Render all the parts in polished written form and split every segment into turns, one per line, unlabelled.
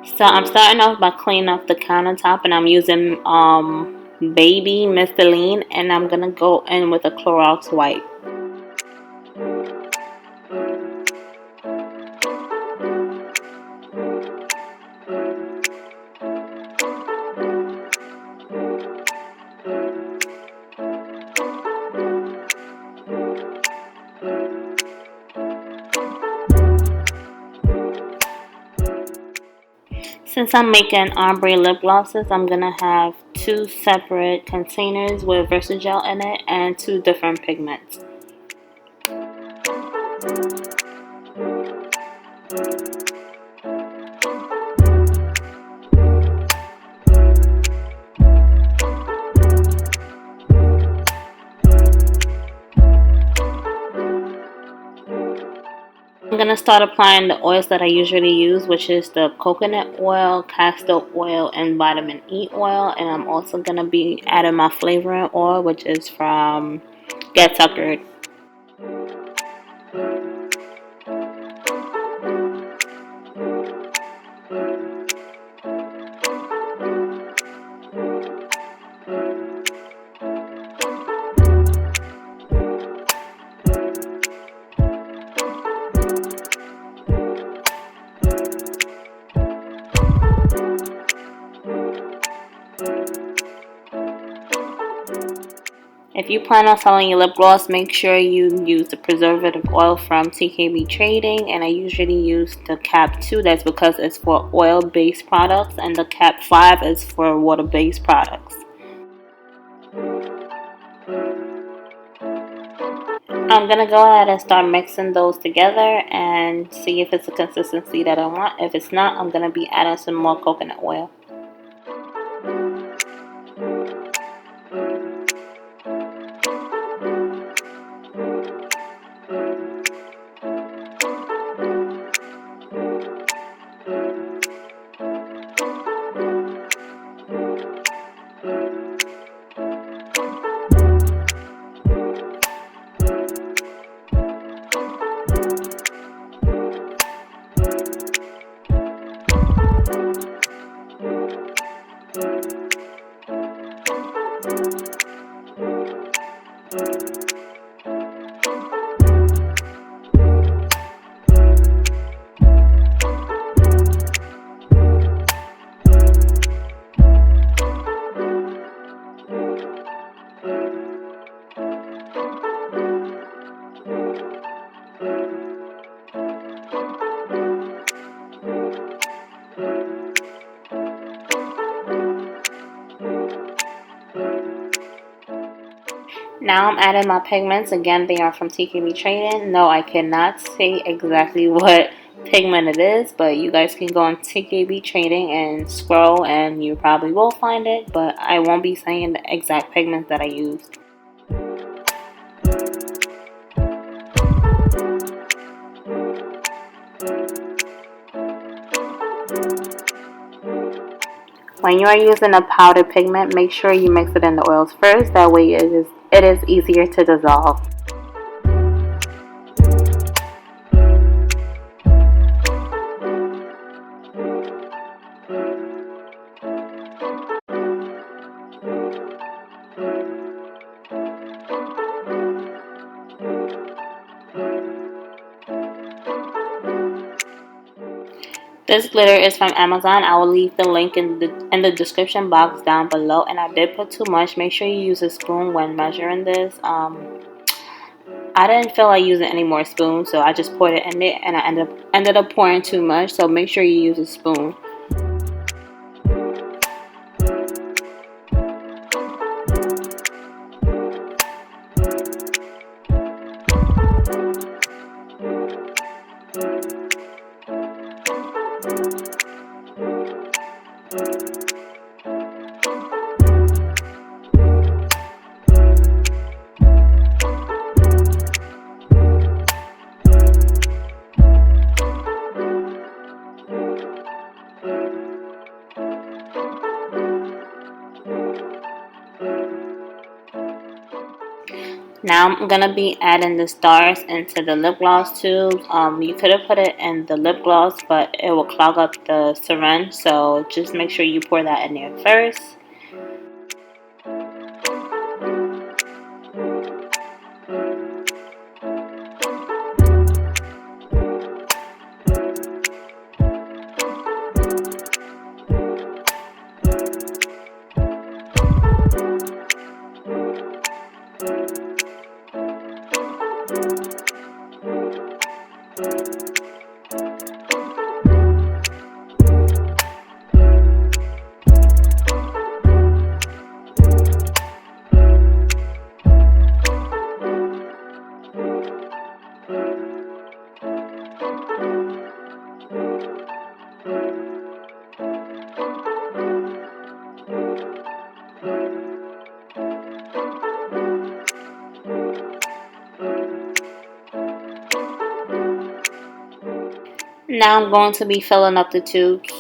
So I'm starting off by cleaning off the countertop, and I'm using baby Micheline, and I'm gonna go in with a Clorox wipe. Since I'm making ombre lip glosses, I'm gonna have two separate containers with Versagel in it and two different pigments. I'm gonna start applying the oils that I usually use, which is the coconut oil, castor oil, and vitamin E oil. And I'm also gonna be adding my flavoring oil, which is from Get Tuckered. If you plan on selling your lip gloss, make sure you use the preservative oil from TKB Trading, and I usually use the cap 2. That's because it's for oil-based products, and the cap 5 is for water-based products. I'm gonna go ahead and start mixing those together and see if it's the consistency that I want. If it's not, I'm gonna be adding some more coconut oil. Now I'm adding my pigments. Again, they are from TKB Trading. No, I cannot say exactly what pigment it is, but you guys can go on TKB Trading and scroll and you probably will find it, but I won't be saying the exact pigments that I used. When you are using a powder pigment, make sure you mix it in the oils first. That way it is easier to dissolve. This glitter is from Amazon. I will leave the link in the description box down below. And I did put too much. Make sure you use a spoon when measuring this. I didn't feel like using any more spoons, so I just poured it in it, and I ended up pouring too much. So make sure you use a spoon. Now I'm gonna be adding the stars into the lip gloss tubes. You could have put it in the lip gloss, but it will clog up the syringe, so just make sure you pour that in there first. Now I'm going to be filling up the tubes.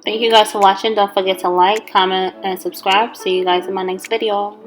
Thank you guys for watching. Don't forget to like, comment, and subscribe. See you guys in my next video.